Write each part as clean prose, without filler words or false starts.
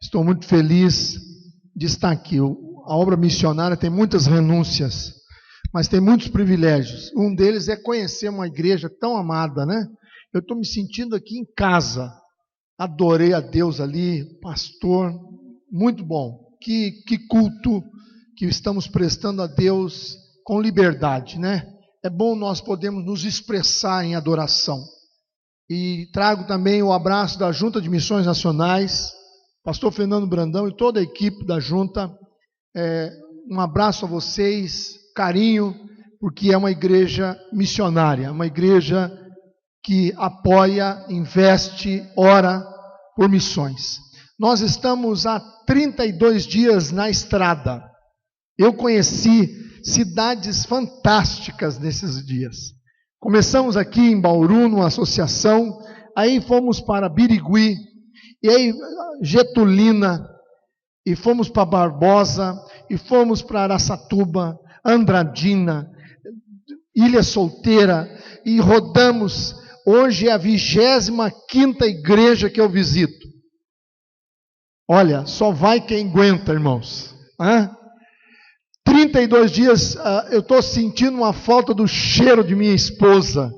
Estou muito feliz de estar aqui. A obra missionária tem muitas renúncias, mas tem muitos privilégios. Um deles é conhecer uma igreja tão amada, né? Eu estou me sentindo aqui em casa. Adorei a Deus ali, pastor, muito bom. Que culto que estamos prestando a Deus com liberdade, né? É bom nós podermos nos expressar em adoração. E trago também o abraço da Junta de Missões Nacionais, pastor Fernando Brandão e toda a equipe da Junta. Um abraço a vocês, carinho, porque é uma igreja missionária, uma igreja que apoia, investe, ora por missões. Nós estamos há 32 dias na estrada. Eu conheci cidades fantásticas nesses dias. Começamos aqui em Bauru, numa associação, aí fomos para Birigui, e aí Getulina, e fomos para Barbosa, e fomos para Araçatuba, Andradina, Ilha Solteira, e rodamos. Hoje é a 25ª igreja que eu visito. Olha, só vai quem aguenta, irmãos. 32 dias, eu estou sentindo uma falta do cheiro de minha esposa.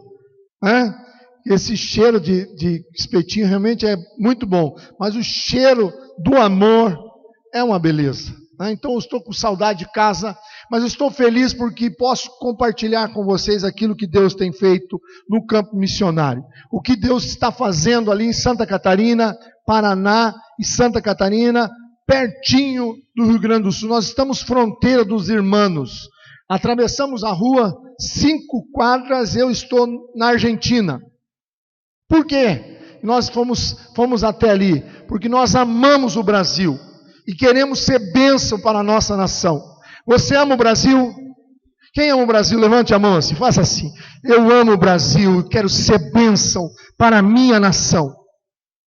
Esse cheiro de espetinho realmente é muito bom, mas o cheiro do amor é uma beleza. Então eu estou com saudade de casa, mas estou feliz porque posso compartilhar com vocês aquilo que Deus tem feito no campo missionário. O que Deus está fazendo ali em Santa Catarina, Paraná e Santa Catarina, pertinho do Rio Grande do Sul. Nós estamos fronteira dos irmãos. Atravessamos a rua 5 quadras, eu estou na Argentina. Por quê? Nós fomos até ali? Porque nós amamos o Brasil e queremos ser bênção para a nossa nação. Você ama o Brasil? Quem ama o Brasil? Levante a mão assim, faça assim. Eu amo o Brasil e quero ser bênção para a minha nação.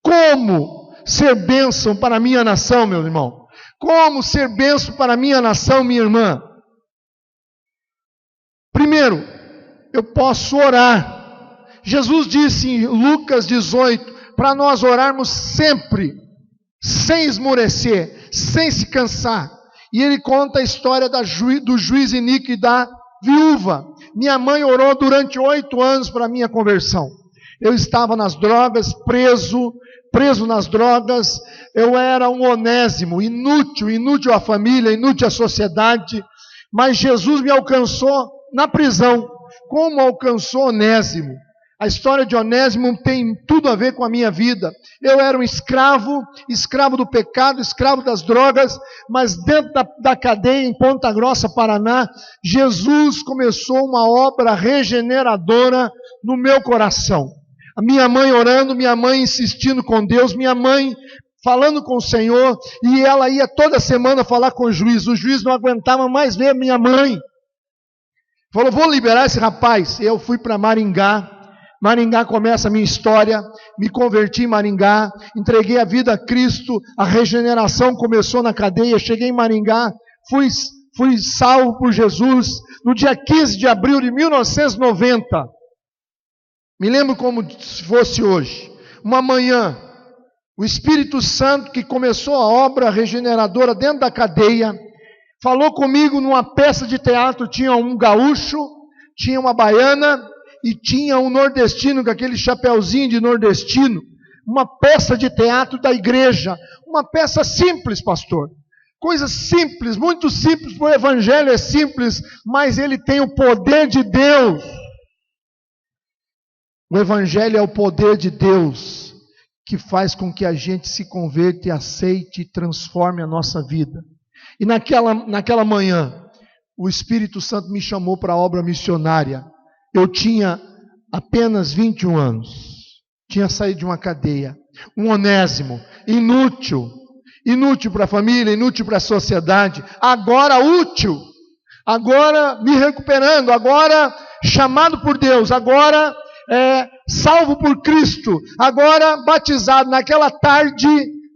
Como ser bênção para a minha nação, meu irmão? Como ser bênção para a minha nação, minha irmã? Primeiro, eu posso orar. Jesus disse em Lucas 18, para nós orarmos sempre, sem esmorecer, sem se cansar. E ele conta a história do juiz iníquo e da viúva. Minha mãe orou durante 8 anos para a minha conversão. Eu estava nas drogas, preso nas drogas, eu era um onésimo, inútil à família, inútil à sociedade, mas Jesus me alcançou na prisão. Como alcançou Onésimo? A história de Onésimo tem tudo a ver com a minha vida. Eu era um escravo do pecado, escravo das drogas, mas dentro da cadeia em Ponta Grossa, Paraná, Jesus começou uma obra regeneradora no meu coração. A minha mãe orando, minha mãe insistindo com Deus, minha mãe falando com o Senhor, e ela ia toda semana falar com o juiz não aguentava mais ver minha mãe. Falou, vou liberar esse rapaz. Eu fui para Maringá começa a minha história, me converti em Maringá, entreguei a vida a Cristo, a regeneração começou na cadeia, cheguei em Maringá, fui salvo por Jesus, no dia 15 de abril de 1990, me lembro como se fosse hoje, uma manhã, o Espírito Santo que começou a obra regeneradora dentro da cadeia, falou comigo numa peça de teatro, tinha um gaúcho, tinha uma baiana, e tinha um nordestino com aquele chapeuzinho de nordestino, uma peça de teatro da igreja, uma peça simples, pastor, coisa simples, muito simples, o evangelho é simples, mas ele tem o poder de Deus. O evangelho é o poder de Deus, que faz com que a gente se converta e aceite e transforme a nossa vida. E naquela manhã, o Espírito Santo me chamou para a obra missionária. Eu tinha apenas 21 anos, tinha saído de uma cadeia, um onésimo, inútil para a família, inútil para a sociedade, agora útil, agora me recuperando, agora chamado por Deus, agora salvo por Cristo, agora batizado. Naquela tarde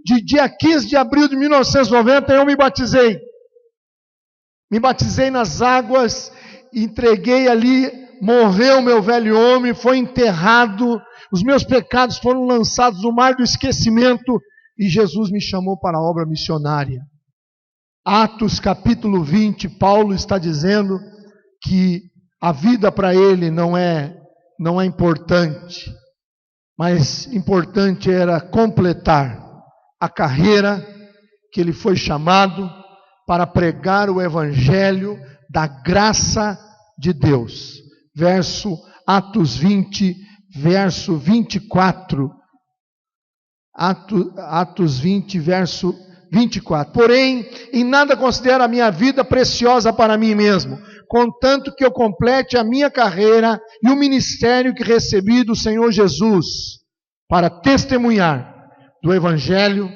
de dia 15 de abril de 1990, eu me batizei nas águas, entreguei ali, morreu meu velho homem, foi enterrado, os meus pecados foram lançados no mar do esquecimento, e Jesus me chamou para a obra missionária. Atos capítulo 20, Paulo está dizendo que a vida para ele não é importante, mas importante era completar a carreira que ele foi chamado para pregar o evangelho da graça de Deus. Atos 20, verso 24. Atos 20, verso 24. Porém, em nada considero a minha vida preciosa para mim mesmo, contanto que eu complete a minha carreira e o ministério que recebi do Senhor Jesus, para testemunhar do evangelho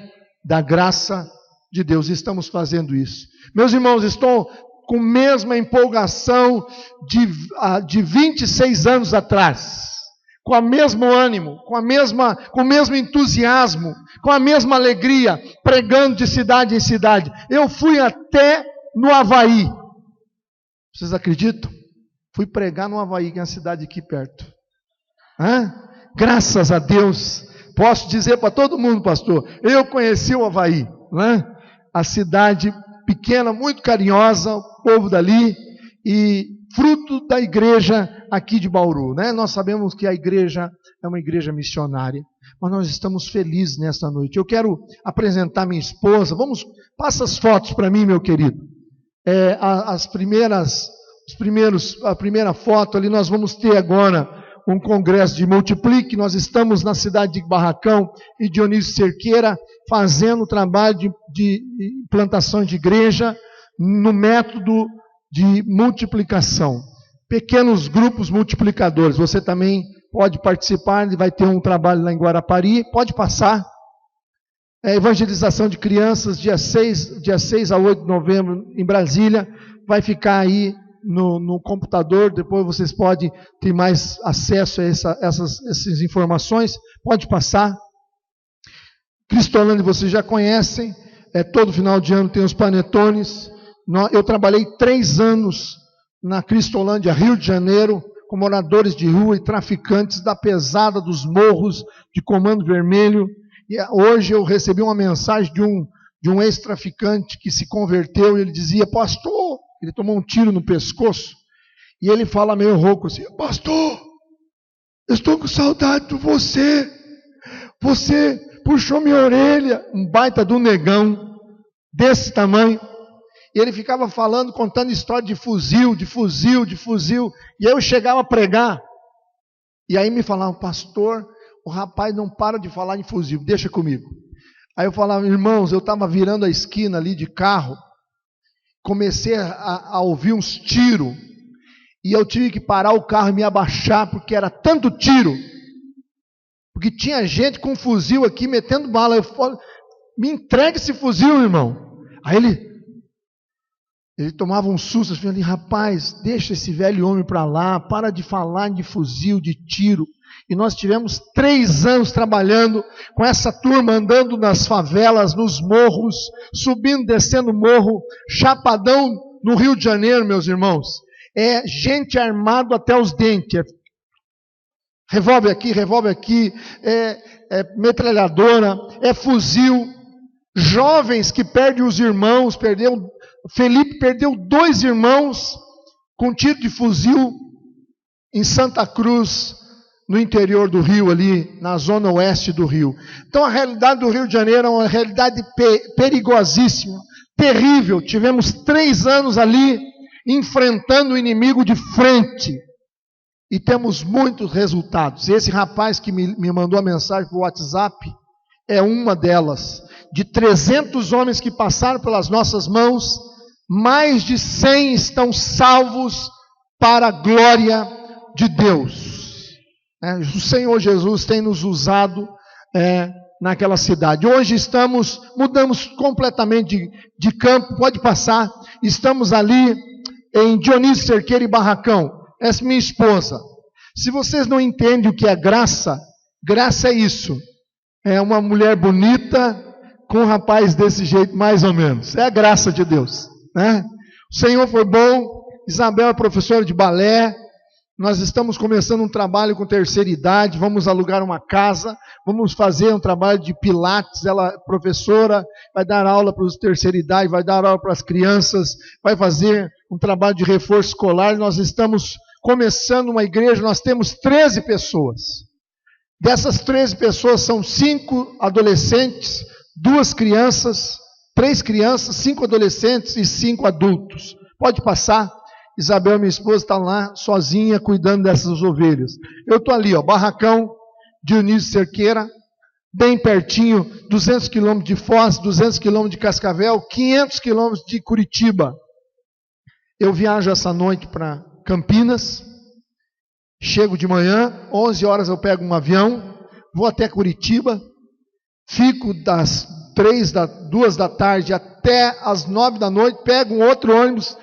da graça de Deus. E estamos fazendo isso. Meus irmãos, estou com a mesma empolgação de 26 anos atrás, com o mesmo ânimo, com o mesmo entusiasmo, com a mesma alegria, pregando de cidade em cidade. Eu fui até no Havaí. Vocês acreditam? Fui pregar no Havaí, que é uma cidade aqui perto. Graças a Deus, posso dizer para todo mundo, pastor, eu conheci o Havaí, a cidade pequena, muito carinhosa, o povo dali, e fruto da igreja aqui de Bauru, Nós sabemos que a igreja é uma igreja missionária, mas nós estamos felizes nesta noite. Eu quero apresentar minha esposa. Passa as fotos para mim, meu querido. A primeira foto ali, nós vamos ter agora um congresso de Multiplique. Nós estamos na cidade de Barracão e Dionísio Cerqueira, fazendo trabalho de implantação de igreja no método de multiplicação. Pequenos grupos multiplicadores. Você também pode participar, vai ter um trabalho lá em Guarapari, pode passar. Evangelização de crianças, dia 6 a 8 de novembro em Brasília, vai ficar aí no computador, depois vocês podem ter mais acesso a essas informações, pode passar. Cristolândia vocês já conhecem, todo final de ano tem os panetones. Eu trabalhei 3 anos na Cristolândia, Rio de Janeiro, com moradores de rua e traficantes da pesada dos morros de Comando Vermelho. E hoje eu recebi uma mensagem de um ex-traficante que se converteu, e ele dizia: pastor, ele tomou um tiro no pescoço, e ele fala meio rouco assim: pastor, eu estou com saudade de você puxou minha orelha. Um baita de um negão, desse tamanho. E ele ficava falando, contando história de fuzil, e eu chegava a pregar, e aí me falavam: pastor, o rapaz não para de falar em fuzil, deixa comigo. Aí eu falava: irmãos, eu estava virando a esquina ali de carro, comecei a ouvir uns tiros, e eu tive que parar o carro e me abaixar, porque era tanto tiro, porque tinha gente com fuzil aqui metendo bala. Eu falo: me entregue esse fuzil, irmão. Aí ele tomava um susto, assim, ali: rapaz, deixa esse velho homem para lá, para de falar de fuzil, de tiro. E nós tivemos 3 anos trabalhando com essa turma, andando nas favelas, nos morros, subindo, descendo morro, Chapadão, no Rio de Janeiro, meus irmãos. É gente armado até os dentes. Revólver aqui, metralhadora, fuzil. Jovens que perdem os irmãos, Felipe perdeu 2 irmãos com tiro de fuzil em Santa Cruz, no interior do Rio, ali na zona oeste do Rio. Então a realidade do Rio de Janeiro é uma realidade perigosíssima, terrível. Tivemos 3 anos ali enfrentando o inimigo de frente e temos muitos resultados. Esse rapaz que me mandou a mensagem por WhatsApp é uma delas. De 300 homens que passaram pelas nossas mãos, mais de 100 estão salvos para a glória de Deus. O Senhor Jesus tem nos usado naquela cidade. Hoje mudamos completamente de campo, pode passar. Estamos ali em Dionísio Cerqueira e Barracão. Essa é minha esposa. Se vocês não entendem o que é graça, graça é isso. É uma mulher bonita com um rapaz desse jeito, mais ou menos. É a graça de Deus. O Senhor foi bom. Isabel é professora de balé. Nós estamos começando um trabalho com terceira idade, vamos alugar uma casa, vamos fazer um trabalho de pilates, ela, professora, vai dar aula para os terceira idade, vai dar aula para as crianças, vai fazer um trabalho de reforço escolar. Nós estamos começando uma igreja, nós temos 13 pessoas. Dessas 13 pessoas são 5 adolescentes, 2 crianças, 3 crianças, 5 adolescentes e 5 adultos. Pode passar. Isabel, minha esposa, está lá sozinha cuidando dessas ovelhas. Eu estou ali, barracão Dionísio Cerqueira, bem pertinho, 200 quilômetros de Foz, 200 quilômetros de Cascavel, 500 quilômetros de Curitiba. Eu viajo essa noite para Campinas, chego de manhã, 11 horas eu pego um avião, vou até Curitiba, fico das 2 da tarde até as 9 da noite, pego um outro ônibus.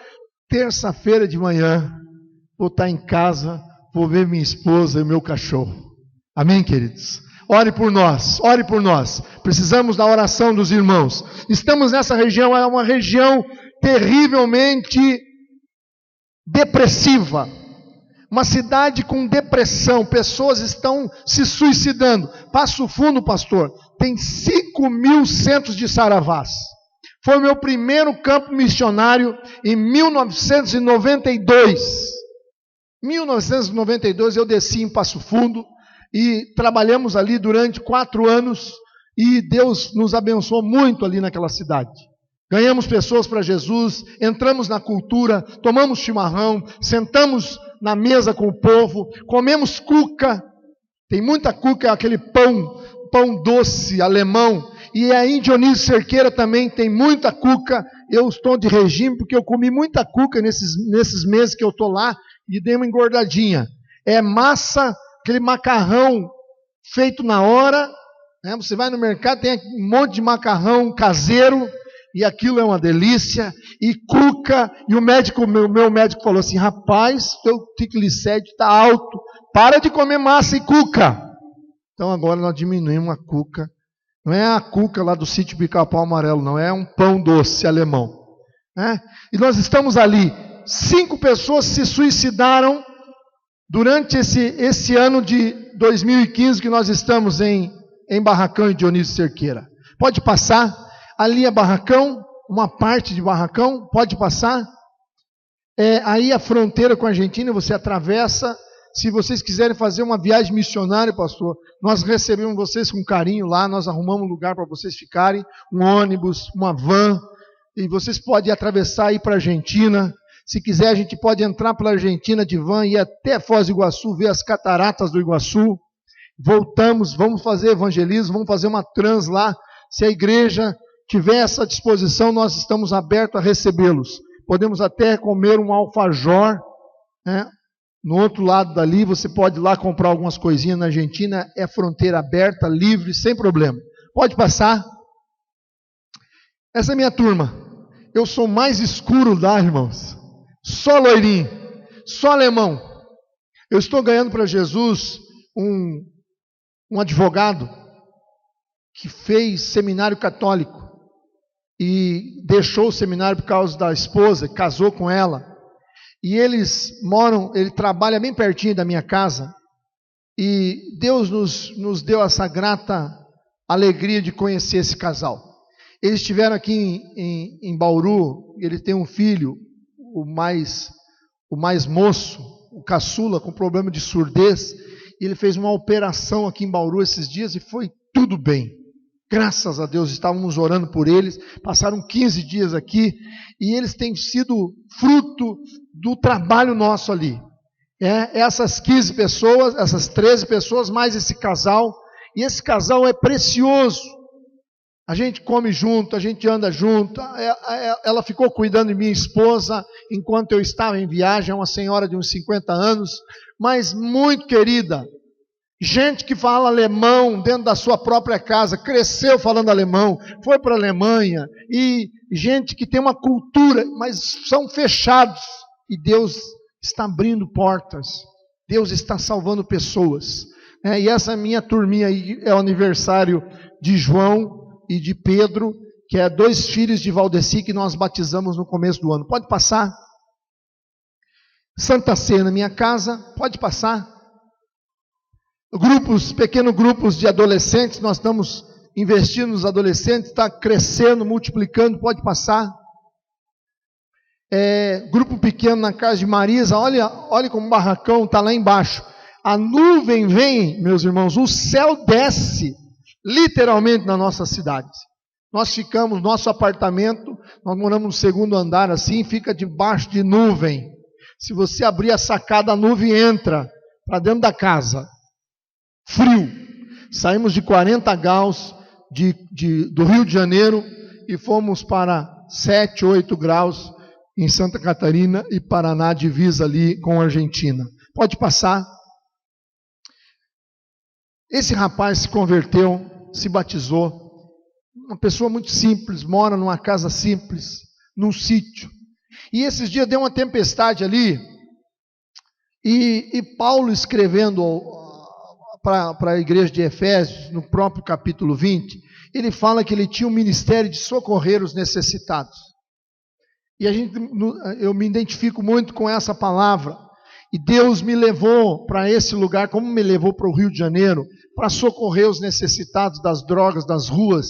Terça-feira de manhã, vou estar em casa, vou ver minha esposa e o meu cachorro. Amém, queridos? Ore por nós, ore por nós. Precisamos da oração dos irmãos. Estamos nessa região, é uma região terrivelmente depressiva. Uma cidade com depressão, pessoas estão se suicidando. Passo Fundo, pastor, tem 5.000 centros de saravás. Foi o meu primeiro campo missionário em 1992. 1992 eu desci em Passo Fundo e trabalhamos ali durante 4 anos e Deus nos abençoou muito ali naquela cidade. Ganhamos pessoas para Jesus, entramos na cultura, tomamos chimarrão, sentamos na mesa com o povo, comemos cuca. Tem muita cuca, aquele pão doce alemão. E aí em Dionísio Cerqueira também tem muita cuca. Eu estou de regime porque eu comi muita cuca nesses meses que eu estou lá e dei uma engordadinha. É massa, aquele macarrão feito na hora. Né? Você vai no mercado, tem um monte de macarrão caseiro e aquilo é uma delícia. E cuca, e o meu médico falou assim, rapaz, teu triglicéride está alto, para de comer massa e cuca. Então agora nós diminuímos a cuca. Não é a cuca lá do sítio Pica-Pau Amarelo, não. É um pão doce alemão. Né? E nós estamos ali. 5 pessoas se suicidaram durante esse ano de 2015 que nós estamos em Barracão e Dionísio Cerqueira. Pode passar. Ali é Barracão, uma parte de Barracão. Pode passar. Aí a fronteira com a Argentina, você atravessa. Se vocês quiserem fazer uma viagem missionária, pastor, nós recebemos vocês com carinho lá, nós arrumamos um lugar para vocês ficarem, um ônibus, uma van, e vocês podem atravessar e ir para a Argentina. Se quiser, a gente pode entrar pela Argentina de van e ir até Foz do Iguaçu, ver as cataratas do Iguaçu. Voltamos, vamos fazer evangelismo, vamos fazer uma trans lá. Se a igreja tiver essa disposição, nós estamos abertos a recebê-los. Podemos até comer um alfajor, né? No outro lado dali, você pode ir lá comprar algumas coisinhas na Argentina, é fronteira aberta, livre, sem problema. Pode passar. Essa é a minha turma. Eu sou mais escuro lá, irmãos. Só loirinho, só alemão. Eu estou ganhando para Jesus um advogado que fez seminário católico e deixou o seminário por causa da esposa, casou com ela. E ele trabalha bem pertinho da minha casa, e Deus nos deu essa grata alegria de conhecer esse casal. Eles estiveram aqui em Bauru, ele tem um filho, o mais moço, o caçula, com problema de surdez, e ele fez uma operação aqui em Bauru esses dias e foi tudo bem. Graças a Deus, estávamos orando por eles, passaram 15 dias aqui, e eles têm sido fruto do trabalho nosso ali. Essas 15 pessoas, essas 13 pessoas, mais esse casal, e esse casal é precioso. A gente come junto, a gente anda junto, ela ficou cuidando de minha esposa, enquanto eu estava em viagem, é uma senhora de uns 50 anos, mas muito querida. Gente que fala alemão dentro da sua própria casa, cresceu falando alemão, foi para a Alemanha, e gente que tem uma cultura, mas são fechados, e Deus está abrindo portas, Deus está salvando pessoas. E essa minha turminha aí é o aniversário de João e de Pedro, que é 2 filhos de Valdeci que nós batizamos no começo do ano. Pode passar. Santa Ceia na minha casa, pode passar. Pequenos grupos de adolescentes, nós estamos investindo nos adolescentes, está crescendo, multiplicando, pode passar. Grupo pequeno na casa de Marisa, olha como o barracão está lá embaixo. A nuvem vem, meus irmãos, o céu desce, literalmente na nossa cidade. Nós ficamos, nosso apartamento, nós moramos no segundo andar assim, fica debaixo de nuvem. Se você abrir a sacada, a nuvem entra para dentro da casa. Frio. Saímos de 40 graus do Rio de Janeiro e fomos para 7, 8 graus em Santa Catarina e Paraná, divisa ali com a Argentina. Pode passar. Esse rapaz se converteu, se batizou. Uma pessoa muito simples, mora numa casa simples, num sítio. E esses dias deu uma tempestade ali, e Paulo escrevendo para a igreja de Efésios, no próprio capítulo 20, ele fala que ele tinha um ministério de socorrer os necessitados. E eu me identifico muito com essa palavra. E Deus me levou para esse lugar, como me levou para o Rio de Janeiro, para socorrer os necessitados das drogas, das ruas,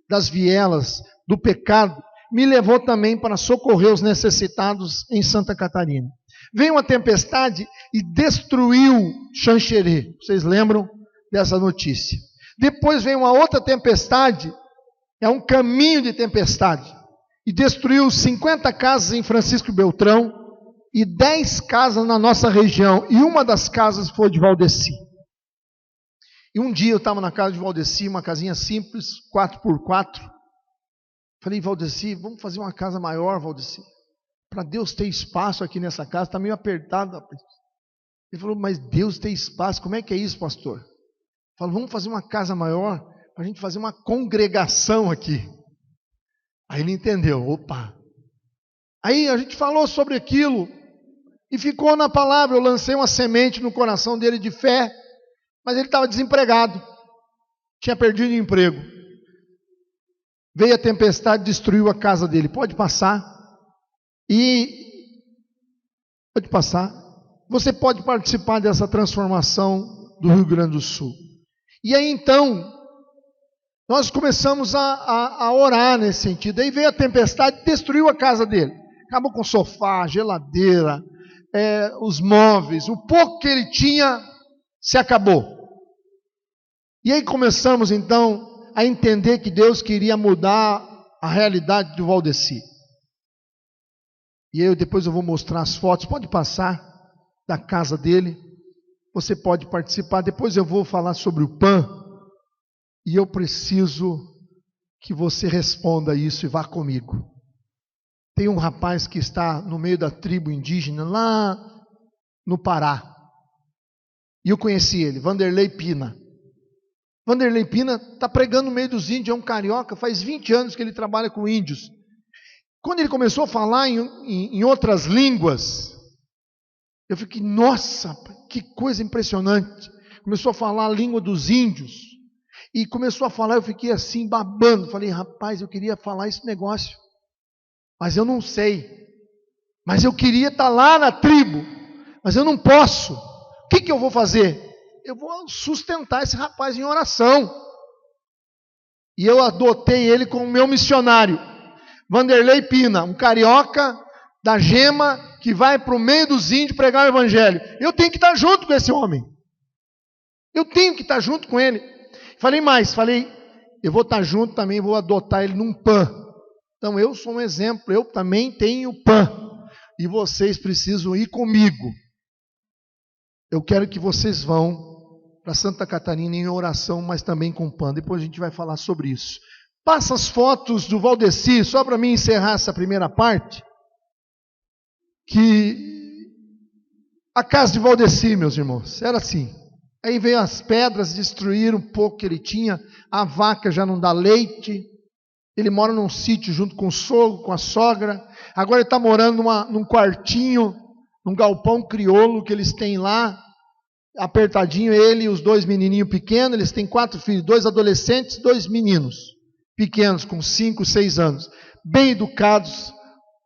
das vielas, do pecado. Me levou também para socorrer os necessitados em Santa Catarina. Veio uma tempestade e destruiu Xanxerê. Vocês lembram dessa notícia? Depois veio uma outra tempestade, é um caminho de tempestade, e destruiu 50 casas em Francisco Beltrão e 10 casas na nossa região. E uma das casas foi de Valdeci. E um dia eu estava na casa de Valdeci, uma casinha simples, 4x4. Falei, Valdeci, vamos fazer uma casa maior, Valdeci. Para Deus ter espaço aqui nessa casa, está meio apertado. Ele falou, mas Deus tem espaço, como é que é isso, pastor? Falou, vamos fazer uma casa maior, para a gente fazer uma congregação aqui. Aí ele entendeu, opa. Aí a gente falou sobre aquilo, e ficou na palavra, eu lancei uma semente no coração dele de fé, mas ele estava desempregado, tinha perdido o emprego. Veio a tempestade, destruiu a casa dele. Pode passar. Pode passar. Você pode participar dessa transformação do Rio Grande do Sul. E aí então, nós começamos a orar nesse sentido. Aí veio a tempestade, destruiu a casa dele. Acabou com o sofá, geladeira, os móveis, o pouco que ele tinha se acabou. E aí começamos então a entender que Deus queria mudar a realidade do Valdeci. E aí depois eu vou mostrar as fotos, pode passar, da casa dele, você pode participar, depois eu vou falar sobre o PAN, e eu preciso que você responda isso e vá comigo. Tem um rapaz que está no meio da tribo indígena, lá no Pará, e eu conheci ele, Vanderlei Pina. Vanderlei Pina está pregando no meio dos índios, é um carioca, faz 20 anos que ele trabalha com índios. Quando ele começou a falar em outras línguas, eu fiquei, nossa, que coisa impressionante. Começou a falar a língua dos índios, e começou a falar, eu fiquei assim, babando. Falei, rapaz, eu queria falar esse negócio, mas eu não sei. Mas eu queria estar lá na tribo, mas eu não posso. O que eu vou fazer? Eu vou sustentar esse rapaz em oração. E eu adotei ele como meu missionário. Vanderlei Pina, um carioca da Gema, que vai para o meio dos índios pregar o evangelho. Eu tenho que estar junto com esse homem. Eu tenho que estar junto com ele. Falei, eu vou estar junto também, vou adotar ele num PAN. Então eu sou um exemplo, eu também tenho PAN. E vocês precisam ir comigo. Eu quero que vocês vão para Santa Catarina em oração, mas também com PAN. Depois a gente vai falar sobre isso. Passa as fotos do Valdeci, só para mim encerrar essa primeira parte. Que a casa de Valdeci, meus irmãos, era assim. Aí veio as pedras, destruíram um pouco que ele tinha. A vaca já não dá leite. Ele mora num sítio junto com o sogro, com a sogra. Agora ele está morando num quartinho, num galpão crioulo que eles têm lá. Apertadinho, ele e os 2 menininhos pequenos. Eles têm 4 filhos, 2 adolescentes, 2 meninos pequenos, com 5, 6 anos. Bem educados,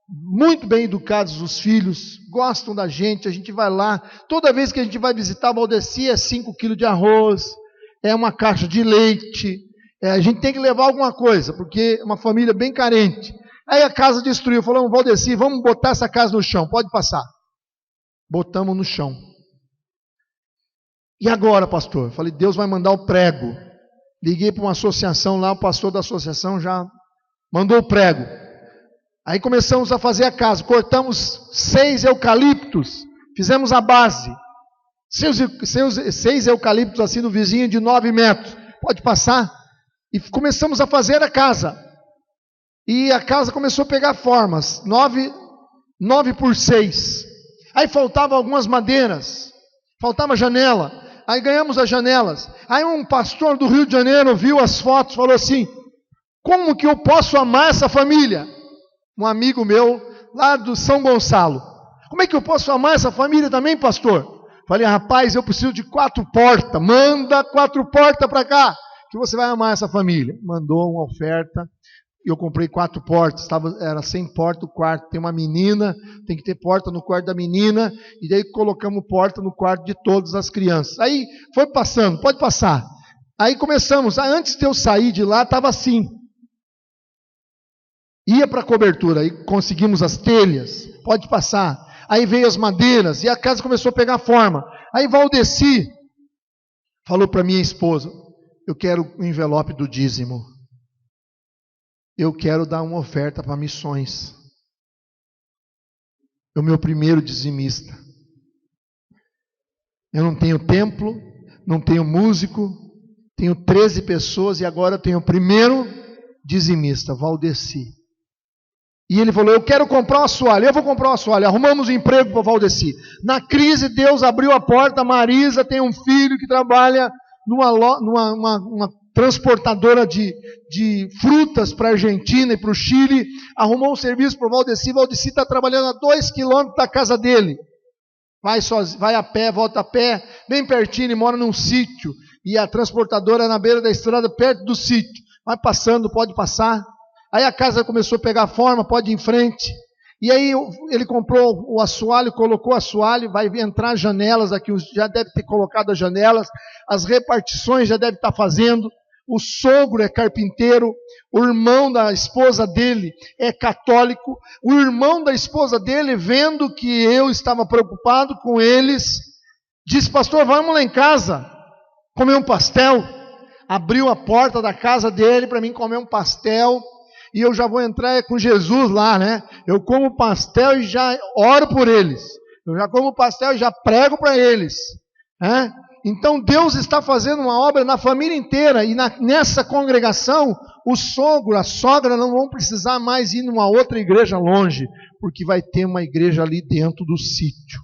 muito bem educados os filhos, gostam da gente, a gente vai lá, toda vez que a gente vai visitar Valdeci é 5 quilos de arroz, é uma caixa de leite, a gente tem que levar alguma coisa, porque é uma família bem carente. Aí a casa destruiu, falamos, Valdeci, vamos botar essa casa no chão, pode passar. Botamos no chão. E agora, pastor? Falei, Deus vai mandar o prego. Liguei para uma associação lá, o pastor da associação já mandou o prego. Aí começamos a fazer a casa, cortamos 6 eucaliptos, fizemos a base. 6 eucaliptos assim no vizinho de 9 metros. Pode passar? E começamos a fazer a casa. E a casa começou a pegar formas, 9 por 6. Aí faltavam algumas madeiras, faltava janela. Aí ganhamos as janelas. Aí um pastor do Rio de Janeiro viu as fotos, falou assim, como que eu posso amar essa família? Um amigo meu, lá do São Gonçalo. Como é que eu posso amar essa família também, pastor? Falei, rapaz, eu preciso de 4 portas. Manda 4 portas para cá, que você vai amar essa família. Mandou uma oferta. Eu comprei 4 portas. Era sem porta o quarto. Tem uma menina, tem que ter porta no quarto da menina. E daí colocamos porta no quarto de todas as crianças. Aí foi passando, pode passar. Aí começamos. Antes de eu sair de lá, estava assim. Ia para a cobertura, aí conseguimos as telhas, pode passar. Aí veio as madeiras e a casa começou a pegar forma. Aí Valdeci falou para minha esposa, eu quero o envelope do dízimo. Eu quero dar uma oferta para missões. É o meu primeiro dizimista. Eu não tenho templo, não tenho músico, tenho 13 pessoas e agora eu tenho o primeiro dizimista, Valdeci. E ele falou, eu quero comprar um assoalho, eu vou comprar um assoalho. Arrumamos um emprego para o Valdeci. Na crise, Deus abriu a porta, a Marisa tem um filho que trabalha numa transportadora de frutas para a Argentina e para o Chile. Arrumou um serviço para o Valdeci. O Valdeci está trabalhando a 2 quilômetros da casa dele. Vai a pé, volta a pé, bem pertinho, ele mora num sítio. E a transportadora é na beira da estrada, perto do sítio. Vai passando, pode passar. Aí a casa começou a pegar forma, pode ir em frente. E aí ele comprou o assoalho, colocou o assoalho, vai entrar janelas aqui, já deve ter colocado as janelas, as repartições já deve estar fazendo. O sogro é carpinteiro, o irmão da esposa dele é católico. O irmão da esposa dele, vendo que eu estava preocupado com eles, disse, pastor, vamos lá em casa comer um pastel. Abriu a porta da casa dele para mim comer um pastel. E eu já vou entrar com Jesus lá, né? Eu como pastel e já oro por eles. Eu já como pastel e já prego para eles. Né? Então Deus está fazendo uma obra na família inteira. E nessa congregação, o sogro, a sogra não vão precisar mais ir numa outra igreja longe. Porque vai ter uma igreja ali dentro do sítio.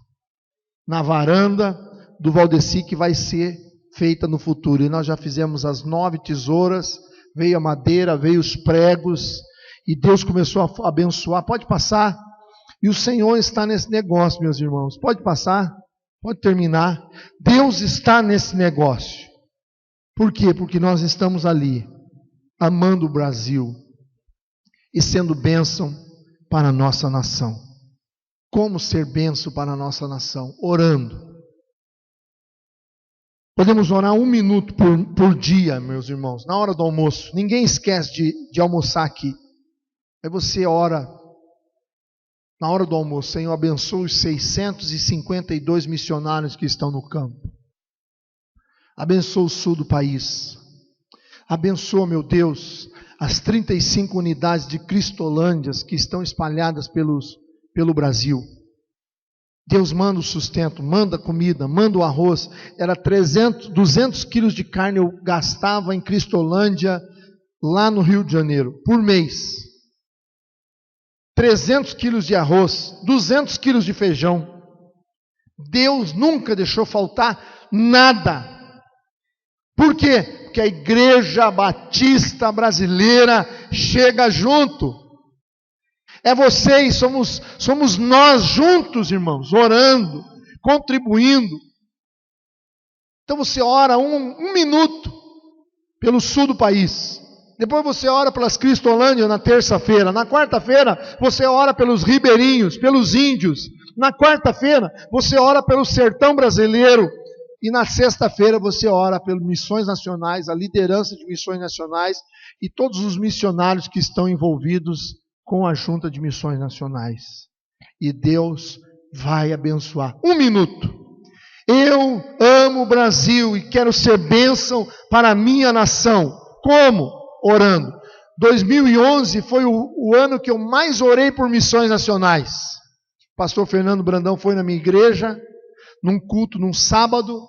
Na varanda do Valdeci que vai ser feita no futuro. E nós já fizemos as 9 tesouras. Veio a madeira, veio os pregos, e Deus começou a abençoar. Pode passar. E o Senhor está nesse negócio, meus irmãos. Pode passar, pode terminar. Deus está nesse negócio. Por quê? Porque nós estamos ali, amando o Brasil, e sendo bênção para a nossa nação. Como ser bênção para a nossa nação? Orando. Podemos orar 1 minuto por dia, meus irmãos, na hora do almoço. Ninguém esquece de almoçar aqui. Aí você ora na hora do almoço. Senhor, abençoa os 652 missionários que estão no campo. Abençoa o sul do país. Abençoa, meu Deus, as 35 unidades de Cristolândias que estão espalhadas pelo Brasil. Deus manda o sustento, manda a comida, manda o arroz. Era 200 quilos de carne eu gastava em Cristolândia, lá no Rio de Janeiro, por mês. 300 quilos de arroz, 200 quilos de feijão. Deus nunca deixou faltar nada. Por quê? Porque a Igreja Batista Brasileira chega junto. É vocês, somos nós juntos, irmãos, orando, contribuindo. Então você ora um minuto pelo sul do país. Depois você ora pelas Cristolândias na terça-feira. Na quarta-feira você ora pelos ribeirinhos, pelos índios. Na quarta-feira você ora pelo sertão brasileiro. E na sexta-feira você ora pelas missões nacionais, a liderança de missões nacionais e todos os missionários que estão envolvidos com a junta de missões nacionais. E Deus vai abençoar. 1 minuto. Eu amo o Brasil e quero ser bênção para a minha nação. Como? Orando. 2011 foi o ano que eu mais orei por missões nacionais. O pastor Fernando Brandão foi na minha igreja, num culto, num sábado,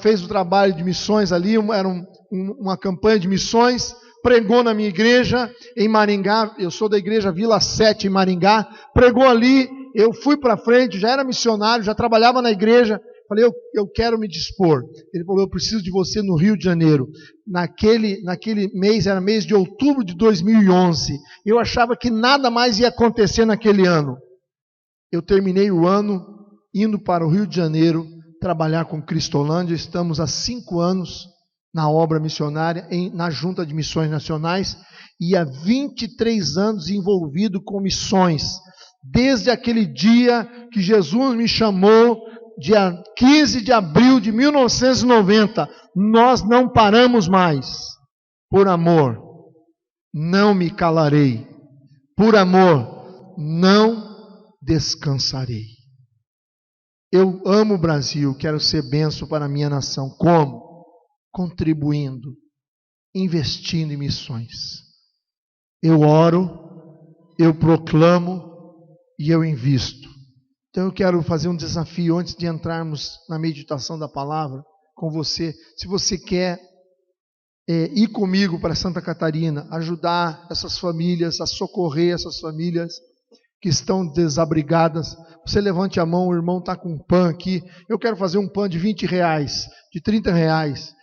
fez o trabalho de missões ali, era uma campanha de missões, pregou na minha igreja, em Maringá, eu sou da igreja Vila 7 em Maringá, pregou ali, eu fui para frente, já era missionário, já trabalhava na igreja, falei, eu quero me dispor. Ele falou, eu preciso de você no Rio de Janeiro. Naquele mês, era mês de outubro de 2011, eu achava que nada mais ia acontecer naquele ano. Eu terminei o ano indo para o Rio de Janeiro, trabalhar com Cristolândia. Estamos há 5 anos na obra missionária, na Junta de Missões Nacionais, e há 23 anos envolvido com missões. Desde aquele dia que Jesus me chamou, dia 15 de abril de 1990, nós não paramos mais. Por amor, não me calarei. Por amor, não descansarei. Eu amo o Brasil, quero ser bênção para a minha nação. Como? Contribuindo, investindo em missões. Eu oro, eu proclamo e eu invisto. Então eu quero fazer um desafio antes de entrarmos na meditação da palavra com você. Se você quer ir comigo para Santa Catarina, ajudar essas famílias, a socorrer essas famílias que estão desabrigadas, você levante a mão, o irmão está com um pão aqui, eu quero fazer um pão de R$20, de R$30,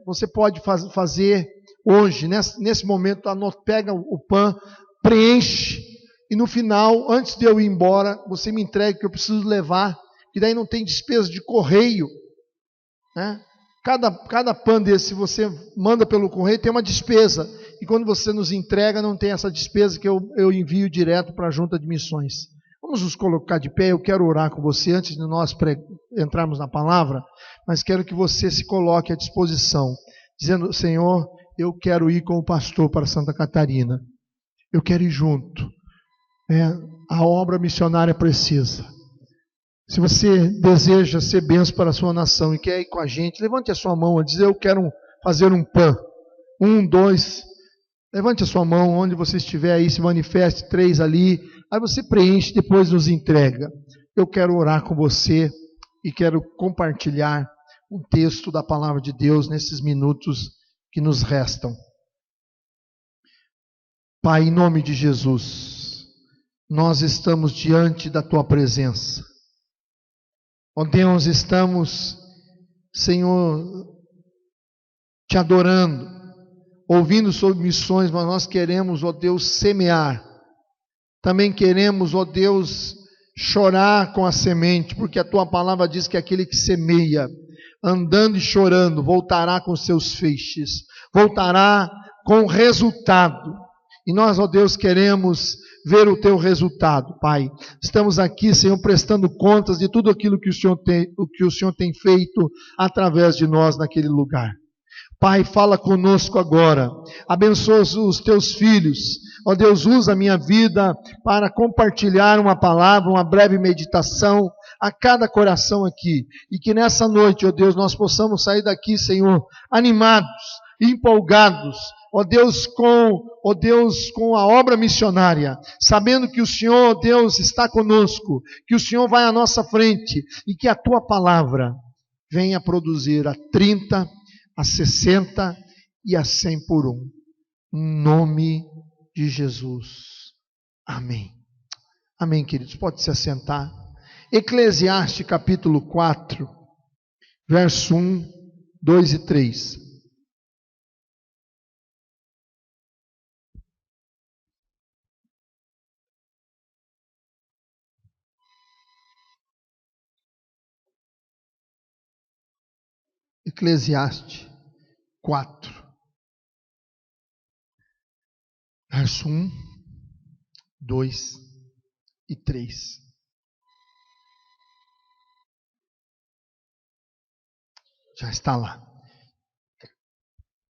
você pode fazer hoje, nesse momento, pega o pão, preenche, e no final, antes de eu ir embora, você me entrega que eu preciso levar, e daí não tem despesa de correio, né? Cada pão desse, se você manda pelo correio, tem uma despesa. E quando você nos entrega, não tem essa despesa que eu envio direto para a junta de missões. Vamos nos colocar de pé, eu quero orar com você antes de nós entrarmos na palavra, mas quero que você se coloque à disposição, dizendo, Senhor, eu quero ir com o pastor para Santa Catarina. Eu quero ir junto. A obra missionária precisa. Se você deseja ser bênção para a sua nação e quer ir com a gente, levante a sua mão e diz, eu quero fazer um pão. 1, 2, levante a sua mão onde você estiver aí, se manifeste, 3 ali, aí você preenche, depois nos entrega. Eu quero orar com você e quero compartilhar um texto da palavra de Deus nesses minutos que nos restam. Pai, em nome de Jesus, nós estamos diante da Tua presença. Ó Deus, estamos, Senhor, Te adorando, ouvindo sobre missões, mas nós queremos, ó Deus, semear. Também queremos, ó Deus, chorar com a semente, porque a Tua palavra diz que aquele que semeia, andando e chorando, voltará com seus feixes, voltará com resultado. E nós, ó Deus, queremos ver o Teu resultado, Pai. Estamos aqui, Senhor, prestando contas de tudo aquilo que o Senhor tem feito através de nós naquele lugar. Pai, fala conosco agora, abençoa os Teus filhos, ó Deus, usa a minha vida para compartilhar uma palavra, uma breve meditação a cada coração aqui, e que nessa noite, ó Deus, nós possamos sair daqui, Senhor, animados, empolgados, ó Deus, com a obra missionária, sabendo que o Senhor, ó Deus, está conosco, que o Senhor vai à nossa frente, e que a Tua palavra venha produzir a 30, a 60 e a 100 por 1. Em nome de Jesus. Amém. Amém, queridos. Pode se assentar. Eclesiastes capítulo 4, verso 1, 2 e 3. Eclesiastes 4. Verso 1, 2 e 3. Já está lá.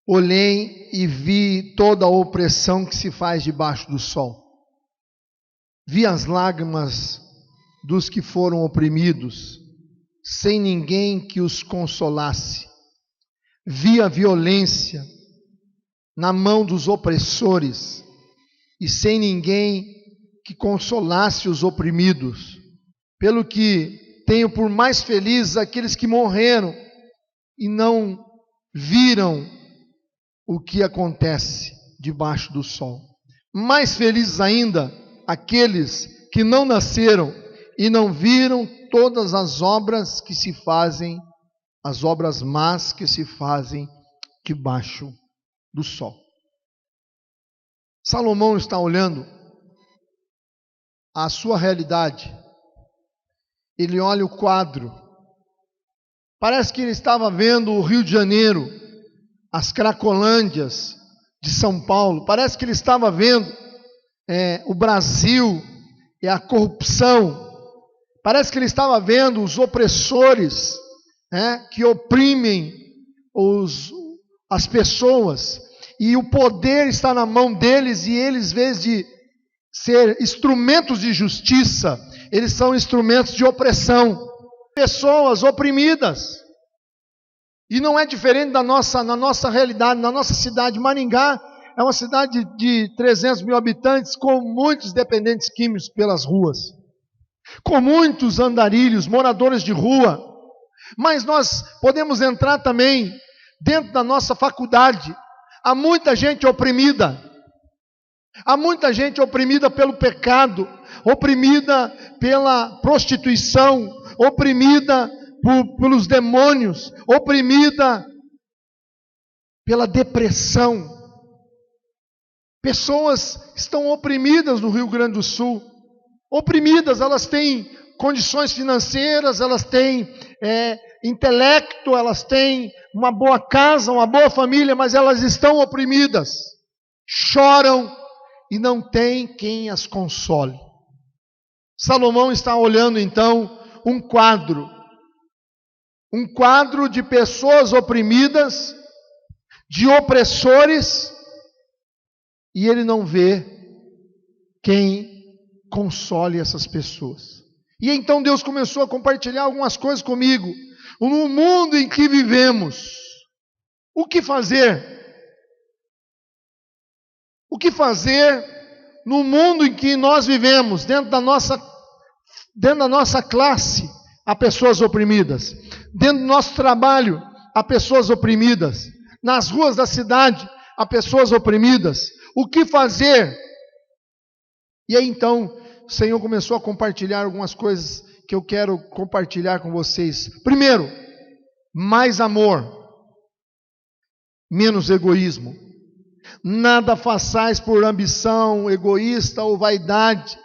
Olhei e vi toda a opressão que se faz debaixo do sol. Vi as lágrimas dos que foram oprimidos, sem ninguém que os consolasse. Vi a violência na mão dos opressores, e sem ninguém que consolasse os oprimidos. Pelo que tenho por mais felizes aqueles que morreram e não viram o que acontece debaixo do sol. Mais felizes ainda aqueles que não nasceram e não viram todas as obras que se fazem, as obras más que se fazem debaixo do sol. Salomão está olhando a sua realidade. Ele olha o quadro. Parece que ele estava vendo o Rio de Janeiro, as Cracolândias de São Paulo. Parece que ele estava vendo o Brasil e a corrupção. Parece que ele estava vendo os opressores que oprimem as pessoas. E o poder está na mão deles, e eles, em vez de ser instrumentos de justiça, eles são instrumentos de opressão. Pessoas oprimidas. E não é diferente na nossa realidade, na nossa cidade. Maringá é uma cidade de 300 mil habitantes, com muitos dependentes químicos pelas ruas, com muitos andarilhos, moradores de rua. Mas nós podemos entrar também dentro da nossa faculdade. Há muita gente oprimida. Há muita gente oprimida pelo pecado, oprimida pela prostituição, oprimida pelos demônios, oprimida pela depressão. Pessoas estão oprimidas no Rio Grande do Sul. Oprimidas, elas têm condições financeiras, elas têm intelecto, elas têm uma boa casa, uma boa família, mas elas estão oprimidas, choram e não tem quem as console. Salomão está olhando então um quadro de pessoas oprimidas, de opressores, e ele não vê quem console essas pessoas. E então Deus começou a compartilhar algumas coisas comigo. No mundo em que vivemos, o que fazer? O que fazer no mundo em que nós vivemos, dentro da nossa classe, há pessoas oprimidas. Dentro do nosso trabalho, há pessoas oprimidas. Nas ruas da cidade, há pessoas oprimidas. O que fazer? E aí então, o Senhor começou a compartilhar algumas coisas que eu quero compartilhar com vocês. Primeiro, mais amor, menos egoísmo. Nada façais por ambição egoísta ou vaidade,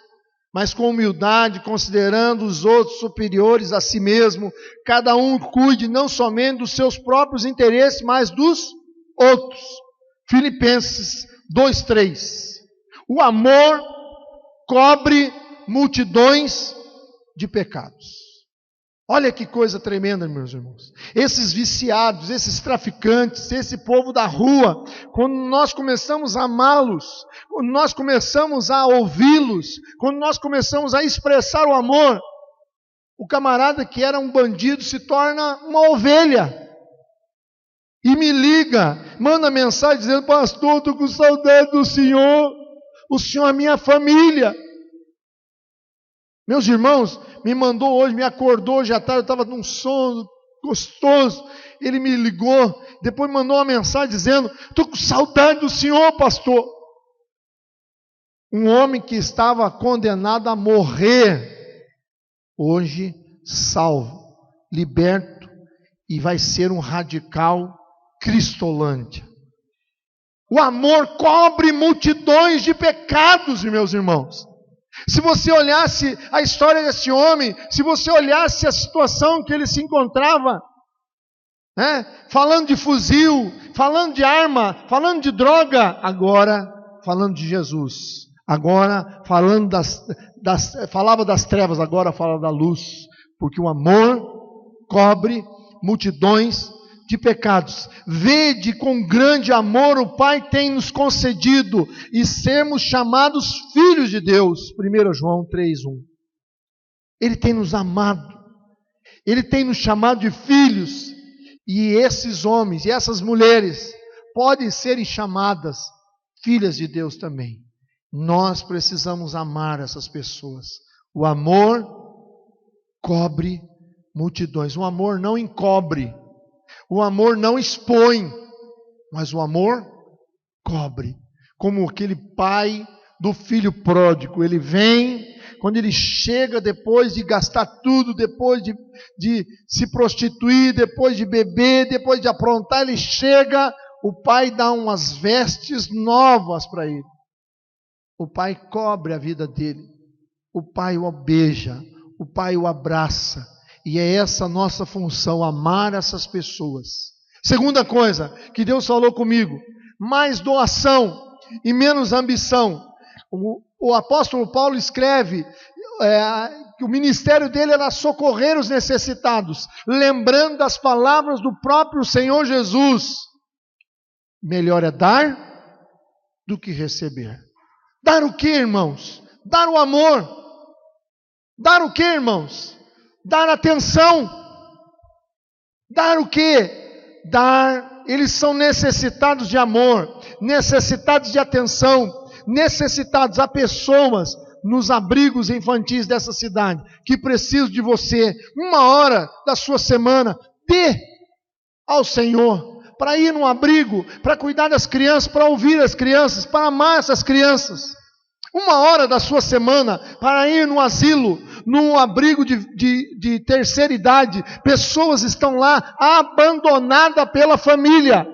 mas com humildade, considerando os outros superiores a si mesmo. Cada um cuide não somente dos seus próprios interesses, mas dos outros. Filipenses 2:3. O amor cobre multidões de pecados. Olha que coisa tremenda, meus irmãos. Esses viciados, esses traficantes, esse povo da rua, quando nós começamos a amá-los, quando nós começamos a ouvi-los, quando nós começamos a expressar o amor, o camarada que era um bandido se torna uma ovelha. E me liga, manda mensagem dizendo: pastor, estou com saudade do senhor, o senhor é minha família. Meus irmãos, me mandou hoje, me acordou hoje à tarde, eu estava num sono gostoso, ele me ligou, depois mandou uma mensagem dizendo: estou com saudade do senhor, pastor. Um homem que estava condenado a morrer, hoje salvo, liberto, e vai ser um radical cristolândia. O amor cobre multidões de pecados, meus irmãos. Se você olhasse a história desse homem, se você olhasse a situação que ele se encontrava, falando de fuzil, falando de arma, falando de droga, agora falando de Jesus. Agora falando falava das trevas, agora fala da luz. Porque o amor cobre multidões de pecados. Vede com grande amor o Pai tem nos concedido e sermos chamados filhos de Deus. 1 João 3:1. Ele tem nos amado. Ele tem nos chamado de filhos. E esses homens e essas mulheres podem serem chamadas filhas de Deus também. Nós precisamos amar essas pessoas. O amor cobre multidões. O amor não encobre. O amor não expõe. Mas o amor cobre. Como aquele pai do filho pródigo. Ele vem, quando ele chega depois de gastar tudo, depois de se prostituir, depois de beber, depois de aprontar, ele chega, o pai dá umas vestes novas para ele. O pai cobre a vida dele. O pai o beija. O pai o abraça. E é essa a nossa função, amar essas pessoas. Segunda coisa que Deus falou comigo: mais doação e menos ambição. O apóstolo Paulo escreve que o ministério dele era socorrer os necessitados, lembrando das palavras do próprio Senhor Jesus. Melhor é dar do que receber. Dar o que, irmãos? Dar o amor. Dar o que, irmãos? Dar atenção. Dar o que? Dar. Eles são necessitados de amor, necessitados de atenção, necessitados. Há pessoas nos abrigos infantis dessa cidade que precisam de você. 1 hora da sua semana, dê ao Senhor. Para ir num abrigo, para cuidar das crianças, para ouvir as crianças, para amar essas crianças. 1 hora da sua semana para ir no asilo, num abrigo de terceira idade. Pessoas estão lá abandonadas pela família.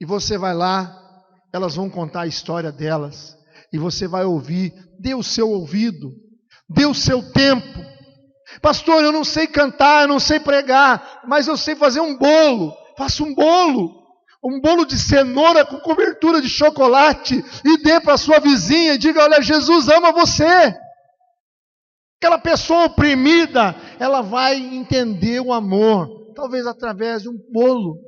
E você vai lá, elas vão contar a história delas. E você vai ouvir. Dê o seu ouvido, dê o seu tempo. Pastor, eu não sei cantar, eu não sei pregar, mas eu sei fazer um bolo. Faça um bolo de cenoura com cobertura de chocolate e dê para a sua vizinha e diga: olha, Jesus ama você. Aquela pessoa oprimida, ela vai entender o amor, talvez através de um bolo,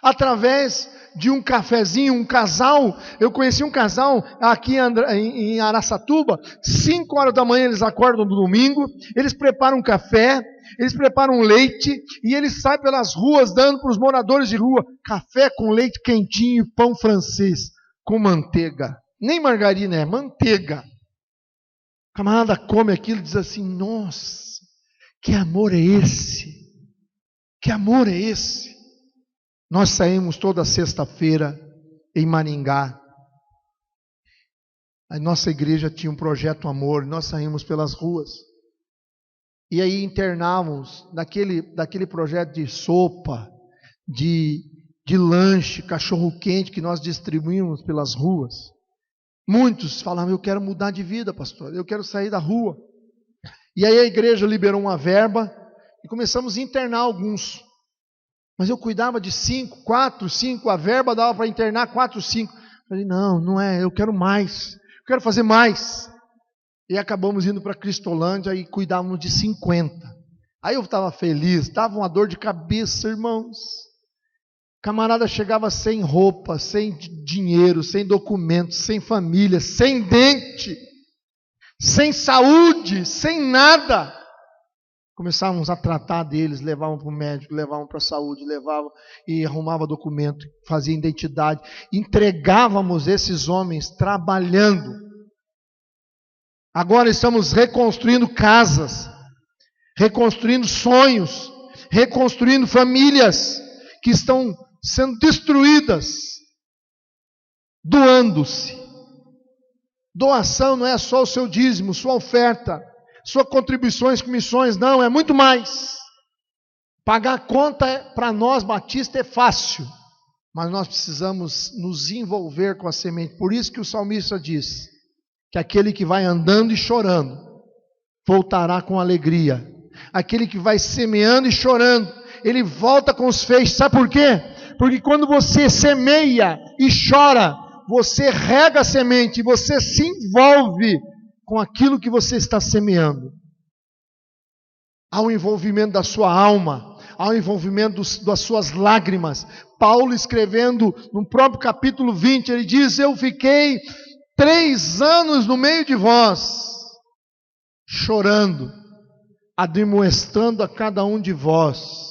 através de um cafezinho. Um casal, eu conheci um casal aqui em Araçatuba. 5 horas da manhã eles acordam no domingo, eles preparam um café, eles preparam um leite e eles saem pelas ruas dando para os moradores de rua café com leite quentinho e pão francês com manteiga. Nem margarina, é manteiga. O camarada come aquilo e diz assim: nossa, que amor é esse? Que amor é esse? Nós saímos toda sexta-feira em Maringá. A nossa igreja tinha um projeto amor, nós saímos pelas ruas. E aí internávamos daquele projeto de sopa, de lanche, cachorro-quente que nós distribuímos pelas ruas. Muitos falavam: eu quero mudar de vida, pastor, eu quero sair da rua. E aí a igreja liberou uma verba e começamos a internar alguns. Mas eu cuidava de 5, 4, 5, a verba dava para internar 4, 5. Falei: não é, eu quero mais, eu quero fazer mais. E acabamos indo para Cristolândia e cuidávamos de 50. Aí eu estava feliz, estava uma dor de cabeça, irmãos. Camarada chegava sem roupa, sem dinheiro, sem documentos, sem família, sem dente, sem saúde, sem nada. Começávamos a tratar deles, levavam para o médico, levavam para a saúde, levavam e arrumava documento, fazia identidade. Entregávamos esses homens trabalhando. Agora estamos reconstruindo casas, reconstruindo sonhos, reconstruindo famílias que estão sendo destruídas, doando-se. Doação não é só o seu dízimo, sua oferta, suas contribuições com missões, não, é muito mais. Pagar a conta para nós batistas é fácil, mas nós precisamos nos envolver com a semente. Por isso que o salmista diz que aquele que vai andando e chorando voltará com alegria. Aquele que vai semeando e chorando, ele volta com os feixes. Sabe por quê? Porque quando você semeia e chora, você rega a semente, você se envolve com aquilo que você está semeando. Há um envolvimento da sua alma, há um envolvimento das suas lágrimas. Paulo, escrevendo no próprio capítulo 20, ele diz: eu fiquei 3 anos no meio de vós, chorando, admoestando a cada um de vós.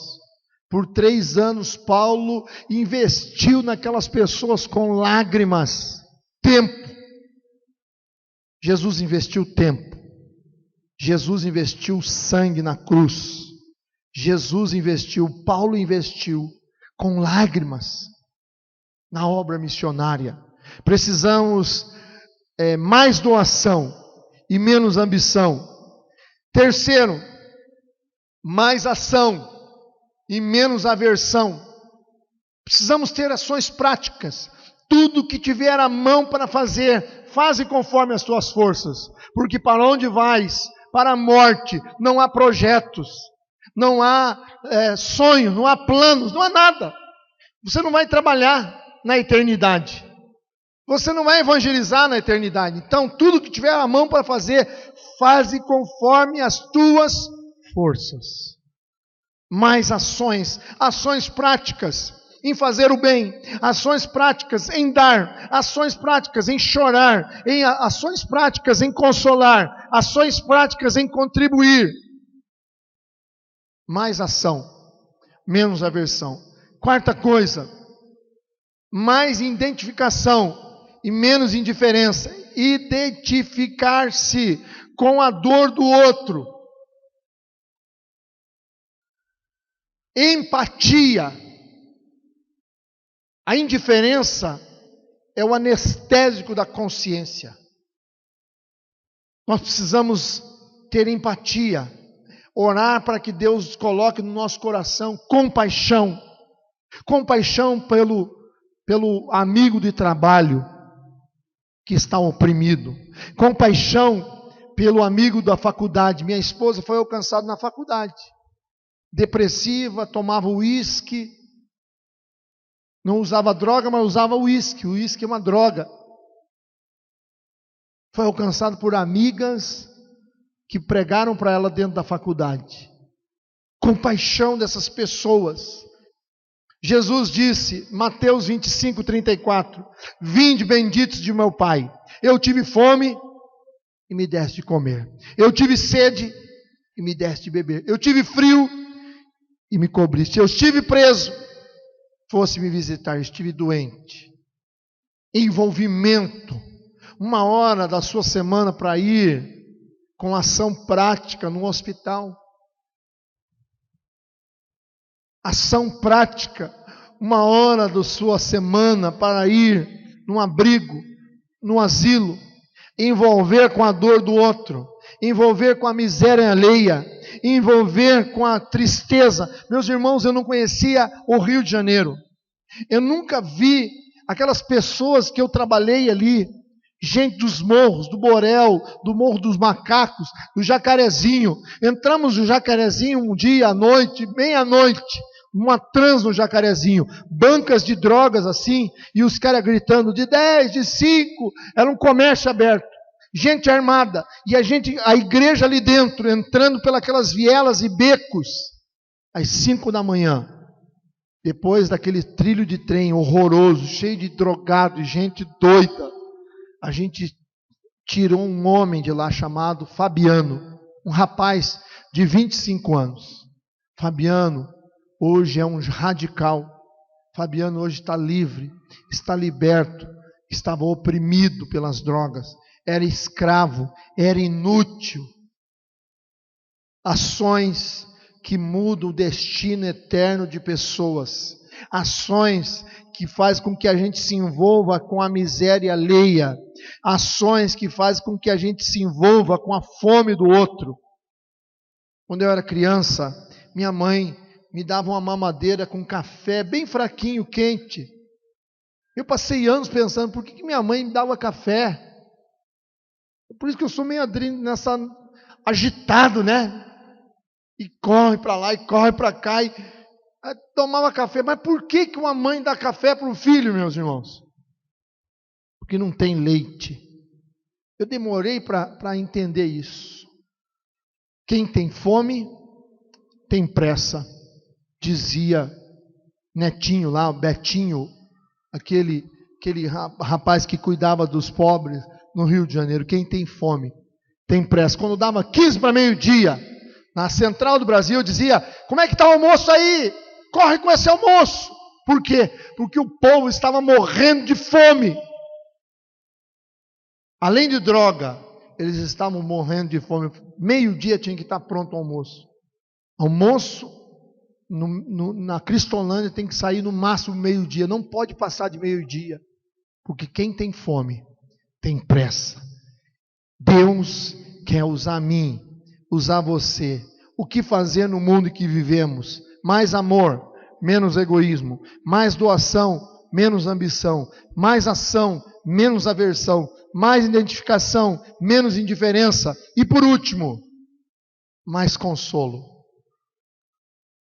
Por 3 anos, Paulo investiu naquelas pessoas com lágrimas, tempo. Jesus investiu tempo. Jesus investiu sangue na cruz. Jesus investiu, Paulo investiu com lágrimas na obra missionária. Precisamos mais doação e menos ambição. Terceiro, mais ação e menos aversão. Precisamos ter ações práticas. Tudo que tiver a mão para fazer, faze conforme as tuas forças. Porque para onde vais? Para a morte. Não há projetos, não há sonhos, não há planos, não há nada. Você não vai trabalhar na eternidade. Você não vai evangelizar na eternidade. Então, tudo que tiver a mão para fazer, faze conforme as tuas forças. Mais ações práticas em fazer o bem, ações práticas em dar, ações práticas em chorar, ações práticas em consolar, ações práticas em contribuir. Mais ação, menos aversão. Quarta coisa, mais identificação e menos indiferença. Identificar-se com a dor do outro. Empatia. A indiferença é o anestésico da consciência. Nós precisamos ter empatia, orar para que Deus coloque no nosso coração compaixão. Compaixão pelo amigo de trabalho que está oprimido. Compaixão pelo amigo da faculdade. Minha esposa foi alcançada na faculdade. Depressiva, tomava uísque. Não usava droga, mas usava uísque. O uísque é uma droga. Foi alcançado por amigas que pregaram para ela dentro da faculdade. Compaixão dessas pessoas. Jesus disse, Mateus 25, 34, vinde benditos de meu Pai, eu tive fome e me deste de comer, eu tive sede e me deste de beber, eu tive frio e me cobriste, eu estive preso, fosse me visitar, estive doente. Envolvimento, 1 hora da sua semana para ir com ação prática no hospital. Ação prática, 1 hora da sua semana para ir num abrigo, num asilo, envolver com a dor do outro, envolver com a miséria alheia, envolver com a tristeza. Meus irmãos, eu não conhecia o Rio de Janeiro. Eu nunca vi aquelas pessoas que eu trabalhei ali, gente dos morros, do Borel, do Morro dos Macacos, do Jacarezinho. Entramos no Jacarezinho um dia à noite, meia-noite, uma trans no Jacarezinho, bancas de drogas assim, e os caras gritando de 10, de 5, era um comércio aberto, gente armada, e a igreja ali dentro, entrando pelas vielas e becos, às 5 da manhã, depois daquele trilho de trem horroroso, cheio de drogado e gente doida, a gente tirou um homem de lá chamado Fabiano, um rapaz de 25 anos. Fabiano hoje é um radical. Fabiano hoje está livre, está liberto, estava oprimido pelas drogas, era escravo, era inútil. Ações que mudam o destino eterno de pessoas. Ações que fazem com que a gente se envolva com a miséria alheia. Ações que fazem com que a gente se envolva com a fome do outro. Quando eu era criança, minha mãe me dava uma mamadeira com café bem fraquinho, quente. Eu passei anos pensando, por que minha mãe me dava café? Por isso que eu sou meio agitado, né? E corre para lá, e corre para cá, e tomava café. Mas por que uma mãe dá café para o filho, meus irmãos? porque não tem leite. Eu demorei para entender isso. Quem tem fome, tem pressa, dizia Netinho lá, Betinho, aquele rapaz que cuidava dos pobres no Rio de Janeiro. Quem tem fome, tem pressa. Quando dava 15 para meio-dia, na Central do Brasil, eu dizia: como é que está o almoço aí? Corre com esse almoço. Por quê? Porque o povo estava morrendo de fome. Além de droga, eles estavam morrendo de fome. Meio-dia tinha que estar pronto o almoço. Almoço na Cristolândia tem que sair no máximo meio-dia. Não pode passar de meio-dia. Porque quem tem fome tem pressa. Deus quer usar mim, usar você. O que fazer no mundo em que vivemos? Mais amor, menos egoísmo. Mais doação, menos ambição. Mais ação, menos aversão. Mais identificação, menos indiferença. E por último, mais consolo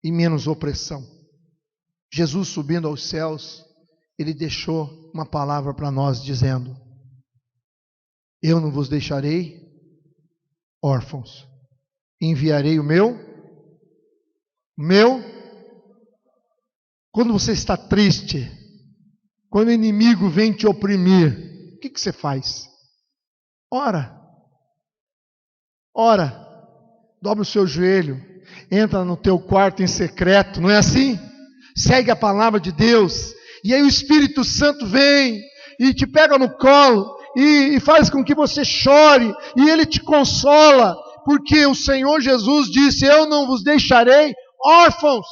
e menos opressão. Jesus subindo aos céus, Ele deixou uma palavra para nós dizendo: eu não vos deixarei órfãos. Enviarei o meu. Quando você está triste, quando o inimigo vem te oprimir, o que você faz? Ora. Dobra o seu joelho. Entra no teu quarto em secreto. Não é assim? Segue a palavra de Deus. E aí o Espírito Santo vem e te pega no colo e faz com que você chore. E Ele te consola. Porque o Senhor Jesus disse: eu não vos deixarei órfãos.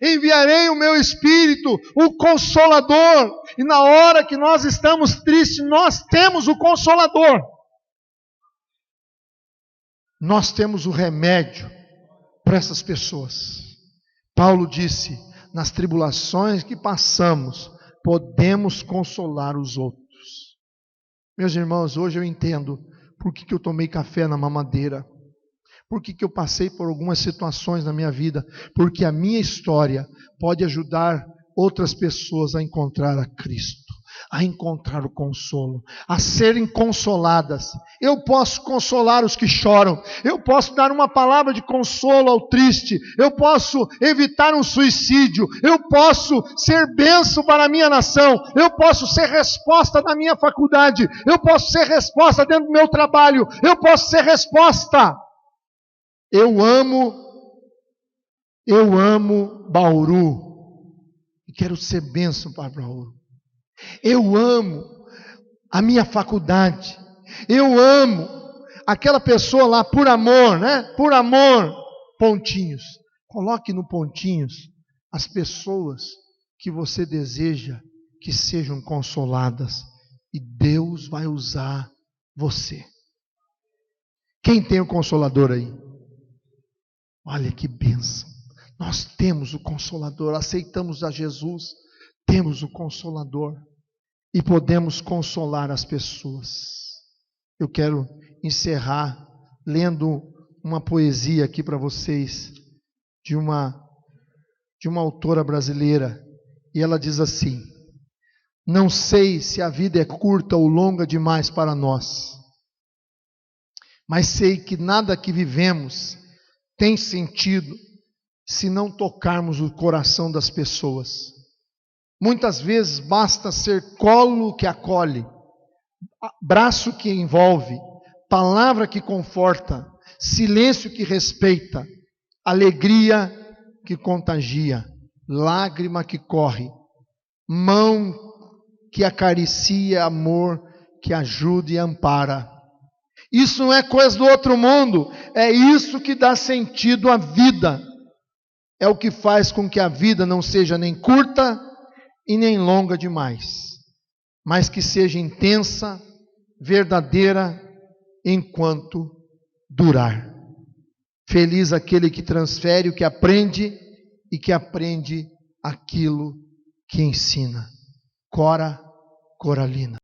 Enviarei o meu Espírito, o Consolador. E na hora que nós estamos tristes, nós temos o Consolador. Nós temos o remédio para essas pessoas. Paulo disse: nas tribulações que passamos, podemos consolar os outros. Meus irmãos, hoje eu entendo por que eu tomei café na mamadeira. Por que eu passei por algumas situações na minha vida? Porque a minha história pode ajudar outras pessoas a encontrar a Cristo, a encontrar o consolo, a serem consoladas. Eu posso consolar os que choram, eu posso dar uma palavra de consolo ao triste, eu posso evitar um suicídio, eu posso ser bênção para a minha nação, eu posso ser resposta na minha faculdade, eu posso ser resposta dentro do meu trabalho, eu posso ser resposta. Eu amo Bauru e quero ser bênção para Bauru. Eu amo a minha faculdade. Eu amo aquela pessoa lá por amor, né? Por amor. Pontinhos. Coloque no pontinhos as pessoas que você deseja que sejam consoladas. E Deus vai usar você. Quem tem o Consolador aí? Olha que bênção. Nós temos o Consolador. Aceitamos a Jesus. Temos o Consolador. E podemos consolar as pessoas. Eu quero encerrar lendo uma poesia aqui para vocês, de uma autora brasileira. E ela diz assim: não sei se a vida é curta ou longa demais para nós, mas sei que nada que vivemos tem sentido se não tocarmos o coração das pessoas. Muitas vezes basta ser colo que acolhe, braço que envolve, palavra que conforta, silêncio que respeita, alegria que contagia, lágrima que corre, mão que acaricia, amor que ajuda e ampara. Isso não é coisa do outro mundo, é isso que dá sentido à vida. É o que faz com que a vida não seja nem curta e nem longa demais, mas que seja intensa, verdadeira, enquanto durar. Feliz aquele que transfere o que aprende e que aprende aquilo que ensina. Cora Coralina.